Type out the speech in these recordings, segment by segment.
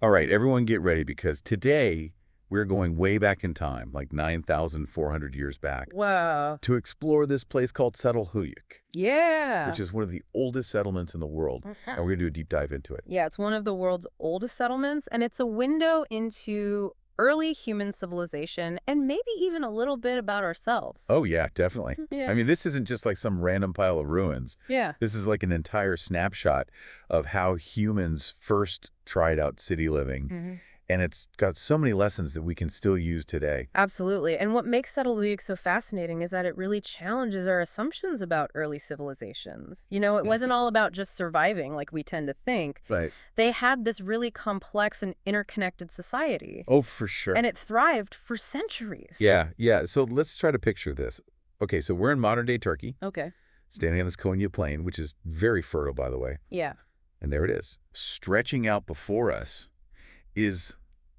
All right, everyone get ready because today we're going way back in time, like 9,400 years back, Whoa. to explore this place called Çatalhöyük, Yeah. which is one of the oldest settlements in the world, and we're going to do a deep dive into it. Yeah, it's one of the world's oldest settlements, and it's a window into early human civilization and maybe even a little bit about ourselves. Oh, yeah, definitely. Yeah. I mean, this isn't just like some random pile of ruins. Yeah. This is like an entire snapshot of how humans first tried out city living, and it's got so many lessons that we can still use today. Absolutely. And what makes Çatalhöyük so fascinating is that it really challenges our assumptions about early civilizations. It wasn't all about just surviving like we tend to think. Right. They had this really complex and interconnected society, Oh, for sure. and it thrived for centuries. Yeah. So let's try to picture this. Okay, so we're in modern-day Turkey, Okay. standing on this Konya Plain, which is very fertile, by the way. Yeah. And there it is. Stretching out before us is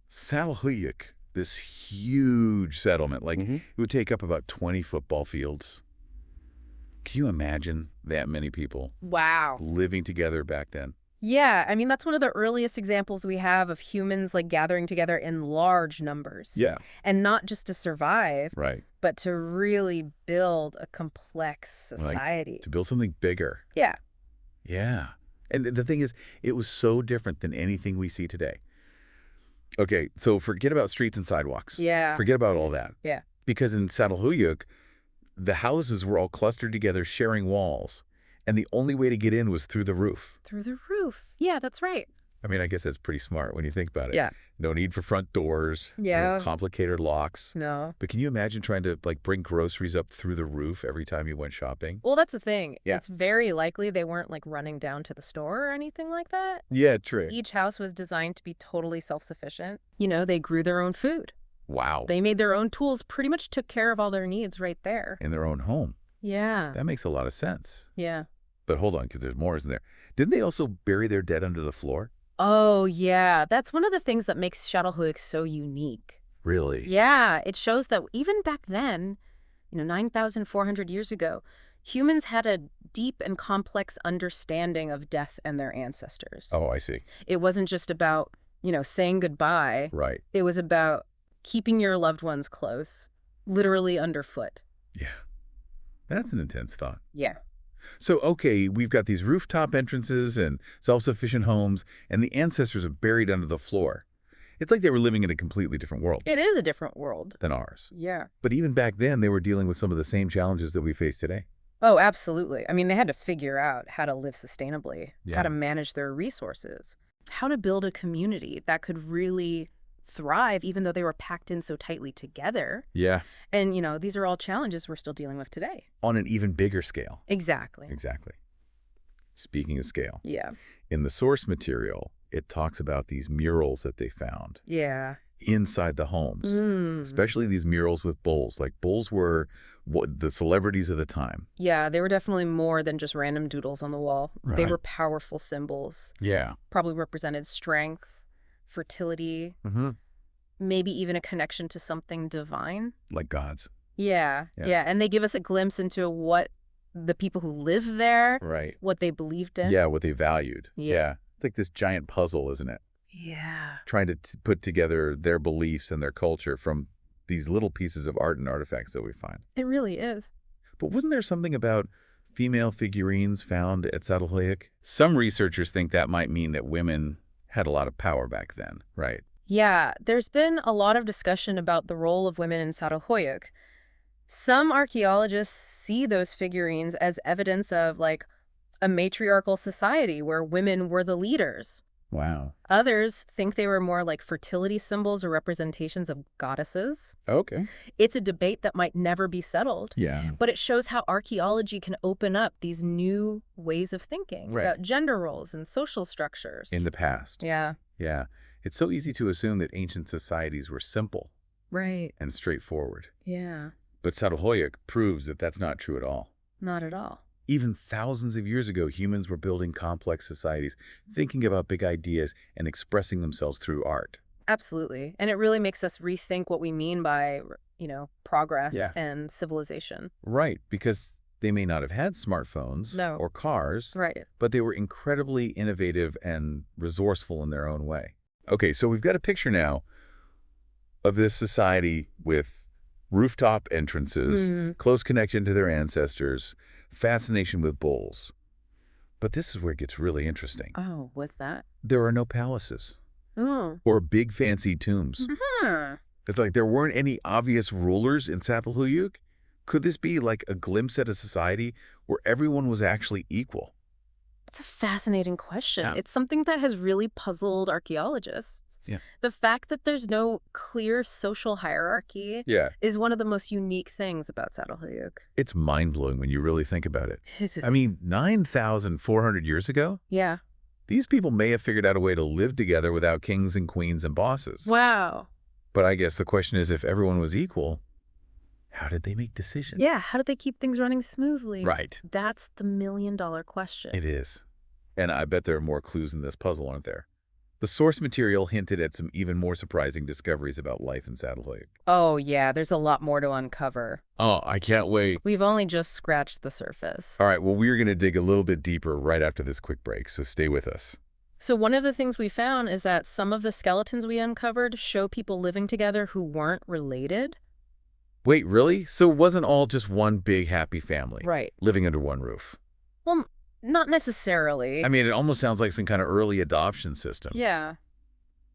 Çatalhöyük, this huge settlement. Like, it would take up about 20 football fields. Can you imagine that many people Wow. living together back then? Yeah, I mean, that's one of the earliest examples we have of humans like gathering together in large numbers. Yeah. And not just to survive, Right. but to really build a complex Like, society. to build something bigger. Yeah. Yeah. And the thing is, it was so different than anything we see today. Okay, so forget about streets and sidewalks. Yeah. Forget about all that. Yeah. Because in Çatalhöyük, the houses were all clustered together, sharing walls. And the only way to get in was through the roof. Through the roof. Yeah, that's right. I mean, I guess that's pretty smart when you think about it. Yeah. No need for front doors. Yeah. No complicated locks. No. But can you imagine trying to, like, bring groceries up through the roof every time you went shopping? Well, that's the thing. Yeah. It's very likely they weren't like running down to the store or anything like that. Yeah, true. Each house was designed to be totally self-sufficient. They grew their own food. Wow. They made their own tools, pretty much took care of all their needs right there. In their own home. Yeah. That makes a lot of sense. Yeah. But hold on, because there's more, isn't there? Didn't they also bury their dead under the floor? Oh, yeah. That's one of the things that makes Çatalhöyük so unique. Really? Yeah, it shows that even back then, 9,400 years ago, humans had a deep and complex understanding of death and their ancestors. Oh, I see. It wasn't just about, saying goodbye. Right. It was about keeping your loved ones close, literally underfoot. Yeah. That's an intense thought. Yeah. So, okay, we've got these rooftop entrances and self-sufficient homes, and the ancestors are buried under the floor. It's like they were living in a completely different world It is a different world. than ours. Yeah. But even back then, they were dealing with some of the same challenges that we face today. Oh, absolutely. I mean, they had to figure out how to live sustainably, Yeah. how to manage their resources, how to build a community that could really thrive even though they were packed in so tightly together. Yeah. And, these are all challenges we're still dealing with today. On an even bigger scale. Exactly. Exactly. Speaking of scale, Yeah. in the source material, it talks about these murals that they found Yeah. inside the homes. Mm. Especially these murals with bulls. Like, bulls were the celebrities of the time. Yeah, they were definitely more than just random doodles on the wall. They Right. were powerful symbols, Yeah. probably represented strength, fertility, maybe even a connection to something divine. Like gods. Yeah, Yeah. yeah. And they give us a glimpse into what the people who lived there, Right. what they believed in. Yeah, what they valued. Yeah. It's like this giant puzzle, isn't it? Yeah. Trying to put together their beliefs and their culture from these little pieces of art and artifacts that we find. It really is. But wasn't there something about female figurines found at Çatalhöyük? Some researchers think that might mean that women had a lot of power back then, right? Yeah, there's been a lot of discussion about the role of women in Çatalhöyük. Some archaeologists see those figurines as evidence of, like, a matriarchal society where women were the leaders. Wow. Others think they were more like fertility symbols or representations of goddesses. Okay. It's a debate that might never be settled, Yeah. but it shows how archaeology can open up these new ways of thinking Right. about gender roles and social structures. In the past. Yeah. Yeah. It's so easy to assume that ancient societies were simple Right. and straightforward. Yeah. But Çatalhöyük proves that that's not true at all. Not at all. Even thousands of years ago, humans were building complex societies, thinking about big ideas and expressing themselves through art. Absolutely. And it really makes us rethink what we mean by, progress Yeah. and civilization. Right, because they may not have had smartphones No. or cars, Right. but they were incredibly innovative and resourceful in their own way. Okay, so we've got a picture now of this society with rooftop entrances, close connection to their ancestors, fascination with bulls. But this is where it gets really interesting. Oh, what's that? There are no palaces Oh. or big fancy tombs. Hmm. It's like there weren't any obvious rulers in Çatalhöyük. Could this be like a glimpse at a society where everyone was actually equal? It's a fascinating question. Yeah. It's something that has really puzzled archaeologists. Yeah. The fact that there's no clear social hierarchy Yeah. is one of the most unique things about Çatalhöyük. It's mind-blowing when you really think about it. I mean, 9,400 years ago, Yeah. these people may have figured out a way to live together without kings and queens and bosses. Wow. But I guess the question is, if everyone was equal, how did they make decisions? Yeah, how did they keep things running smoothly? Right. That's the million-dollar question. It is. And I bet there are more clues in this puzzle, aren't there? The source material hinted at some even more surprising discoveries about life in Çatalhöyük. Oh, yeah, there's a lot more to uncover. Oh, I can't wait. We've only just scratched the surface. All right, well, we're going to dig a little bit deeper right after this quick break, so stay with us. So one of the things we found is that some of the skeletons we uncovered show people living together who weren't related. Wait, really? So it wasn't all just one big happy family Right. living under one roof? Well, not necessarily. I mean, it almost sounds like some kind of early adoption system. Yeah.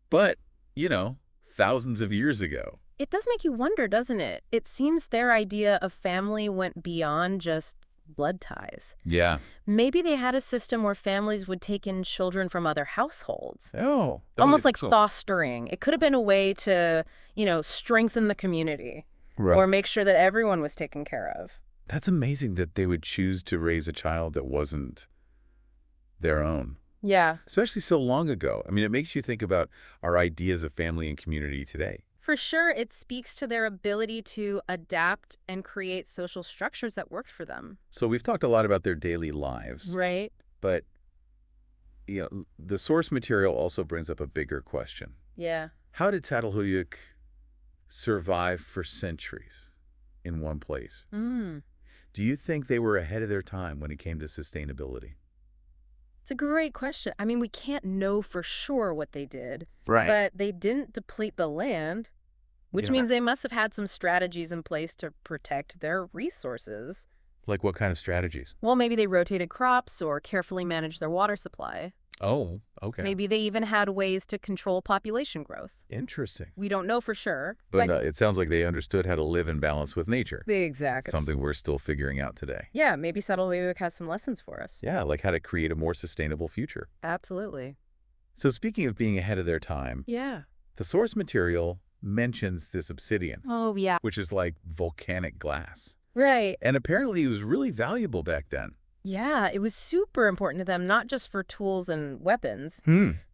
But, thousands of years ago. It does make you wonder, doesn't it? It seems their idea of family went beyond just blood ties. Yeah. Maybe they had a system where families would take in children from other households. Oh. Almost like fostering. It could have been a way to, strengthen the community. Right. Or make sure that everyone was taken care of. That's amazing that they would choose to raise a child that wasn't their own. Yeah. Especially so long ago. I mean, it makes you think about our ideas of family and community today. For sure, it speaks to their ability to adapt and create social structures that worked for them. So we've talked a lot about their daily lives. Right. But, the source material also brings up a bigger question. Yeah. How did Çatalhöyük survive for centuries in one place? Do you think they were ahead of their time when it came to sustainability? It's a great question. I mean, we can't know for sure what they did. Right. But they didn't deplete the land, which means they must have had some strategies in place to protect their resources. Like what kind of strategies? Well, maybe they rotated crops or carefully managed their water supply. Oh, okay. Maybe they even had ways to control population growth. Interesting. We don't know for sure. But it sounds like they understood how to live in balance with nature. Exactly. Something we're still figuring out today. Yeah, maybe Çatalhöyük has some lessons for us. Yeah, like how to create a more sustainable future. Absolutely. So speaking of being ahead of their time, Yeah. the source material mentions this obsidian, Oh, yeah. which is like volcanic glass. Right. And apparently it was really valuable back then. Yeah, it was super important to them, not just for tools and weapons,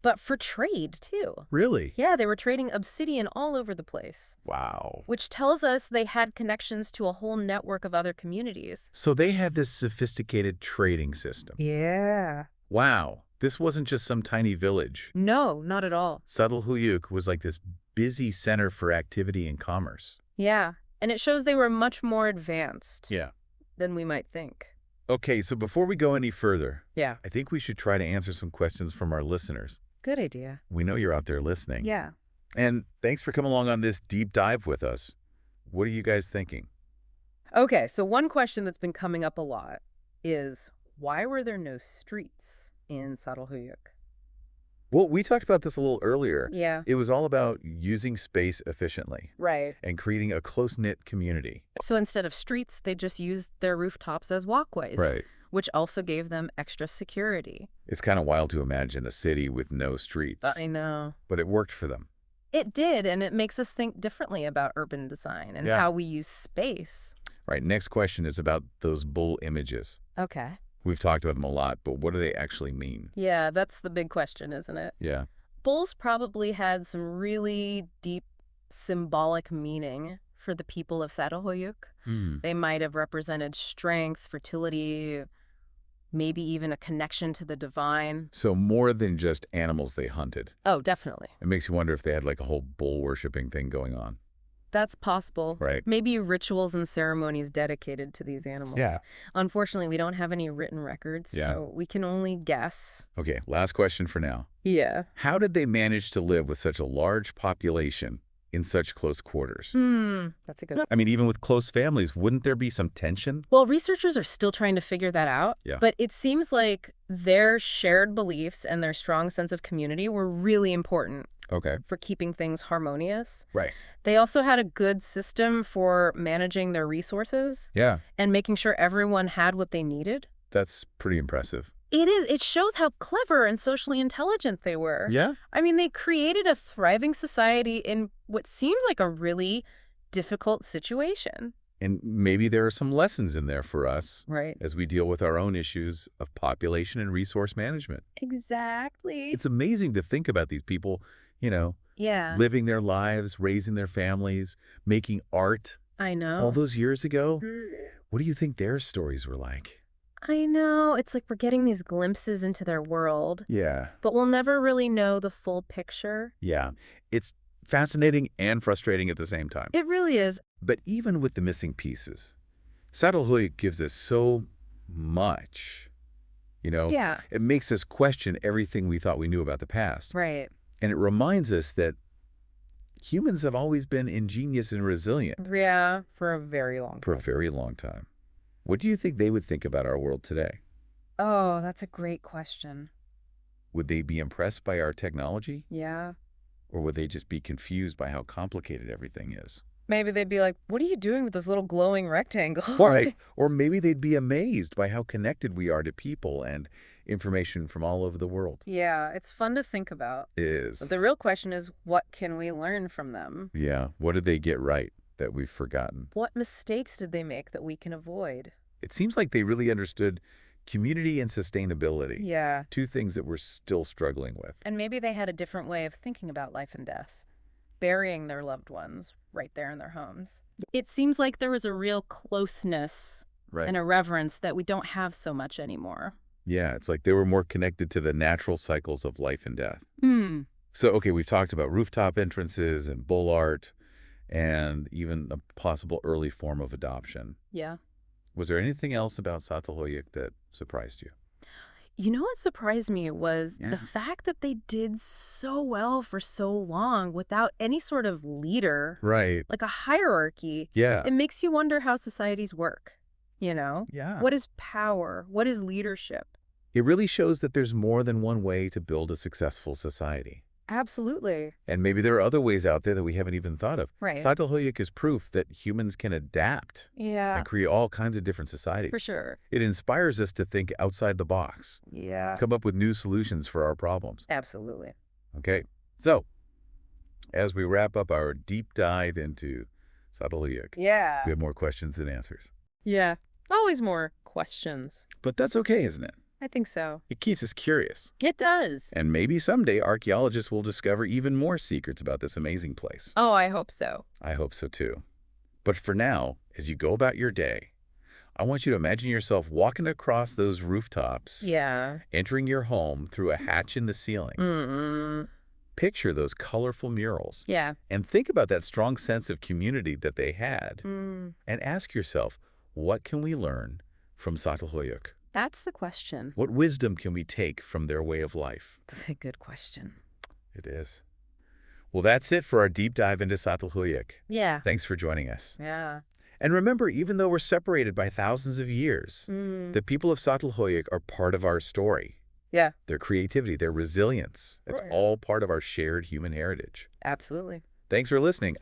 but for trade, too. Really? Yeah, they were trading obsidian all over the place. Wow. Which tells us they had connections to a whole network of other communities. So they had this sophisticated trading system. Yeah. Wow. This wasn't just some tiny village. No, not at all. Çatalhöyük was like this busy center for activity and commerce. Yeah, and it shows they were much more advanced than we might think. Okay, so before we go any further, Yeah. I think we should try to answer some questions from our listeners. Good idea. We know you're out there listening. Yeah. And thanks for coming along on this deep dive with us. What are you guys thinking? Okay, so one question that's been coming up a lot is, why were there no streets in Çatalhöyük? Well, we talked about this a little earlier. Yeah. It was all about using space efficiently Right. and creating a close-knit community. So instead of streets, they just used their rooftops as walkways. Right. Which also gave them extra security. It's kind of wild to imagine a city with no streets. I know. But it worked for them. It did, and it makes us think differently about urban design and how we use space. Right, next question is about those bull images. Okay. We've talked about them a lot, but what do they actually mean? Yeah, that's the big question, isn't it? Yeah. Bulls probably had some really deep symbolic meaning for the people of Çatalhöyük. They might have represented strength, fertility, maybe even a connection to the divine. So more than just animals they hunted. Oh, definitely. It makes you wonder if they had like a whole bull worshipping thing going on. That's possible. Right. Maybe rituals and ceremonies dedicated to these animals. Yeah. Unfortunately, we don't have any written records, Yeah. so we can only guess. Okay, last question for now. Yeah. How did they manage to live with such a large population in such close quarters? That's a good one. I mean, even with close families, wouldn't there be some tension? Well, researchers are still trying to figure that out, Yeah. but it seems like their shared beliefs and their strong sense of community were really important Okay. for keeping things harmonious. Right. They also had a good system for managing their resources Yeah, and making sure everyone had what they needed. that's pretty impressive. It is. It shows how clever and socially intelligent they were. Yeah? I mean, they created a thriving society in what seems like a really difficult situation. And maybe there are some lessons in there for us Right. as we deal with our own issues of population and resource management. Exactly. It's amazing to think about these people, Yeah, living their lives, raising their families, making art I know. all those years ago. What do you think their stories were like? I know. It's like we're getting these glimpses into their world, Yeah. but we'll never really know the full picture. Yeah. It's fascinating and frustrating at the same time. It really is. But even with the missing pieces, Çatalhöyük gives us so much. Yeah. It makes us question everything we thought we knew about the past. Right. And it reminds us that humans have always been ingenious and resilient Yeah, for a very long for a very long time. What do you think they would think about our world today? Oh, that's a great question. Would they be impressed by our technology? Yeah. Or would they just be confused by how complicated everything is? Maybe they'd be like, what are you doing with this little glowing rectangle? Right. Or maybe they'd be amazed by how connected we are to people and information from all over the world. Yeah, it's fun to think about. It is. But the real question is, what can we learn from them? Yeah. What did they get right that we've forgotten? What mistakes did they make that we can avoid? It seems like they really understood community and sustainability. Yeah. Two things that we're still struggling with. And maybe they had a different way of thinking about life and death, burying their loved ones right there in their homes. It seems like there was a real closeness Right. and a reverence that we don't have so much anymore. Yeah, it's like they were more connected to the natural cycles of life and death. So, okay, we've talked about rooftop entrances and bull art and even a possible early form of adoption. Yeah. Was there anything else about Çatalhöyük that surprised you? You know what surprised me was Yeah. the fact that they did so well for so long without any sort of leader, Right. like a hierarchy. Yeah. It makes you wonder how societies work, Yeah. What is power? What is leadership? It really shows that there's more than one way to build a successful society. Absolutely. And maybe there are other ways out there that we haven't even thought of. Right. Çatalhöyük is proof that humans can adapt Yeah, and create all kinds of different societies. for sure. It inspires us to think outside the box, Yeah. come up with new solutions for our problems. Absolutely. Okay, so as we wrap up our deep dive into Çatalhöyük, Yeah. we have more questions than answers. Yeah. Always more questions. But that's okay, isn't it? I think so. It keeps us curious. It does. And maybe someday archaeologists will discover even more secrets about this amazing place. Oh, I hope so. I hope so too. But for now, as you go about your day, I want you to imagine yourself walking across those rooftops, Yeah. entering your home through a hatch in the ceiling. Picture those colorful murals Yeah. and think about that strong sense of community that they had. Mm. And ask yourself, what can we learn from Çatalhöyük? That's the question. What wisdom can we take from their way of life? That's a good question. It is. Well, that's it for our deep dive into Çatalhöyük. Yeah. Thanks for joining us. Yeah. And remember, even though we're separated by thousands of years, the people of Çatalhöyük are part of our story. Yeah. Their creativity, their resilience, it's Right. all part of our shared human heritage. Absolutely. Thanks for listening.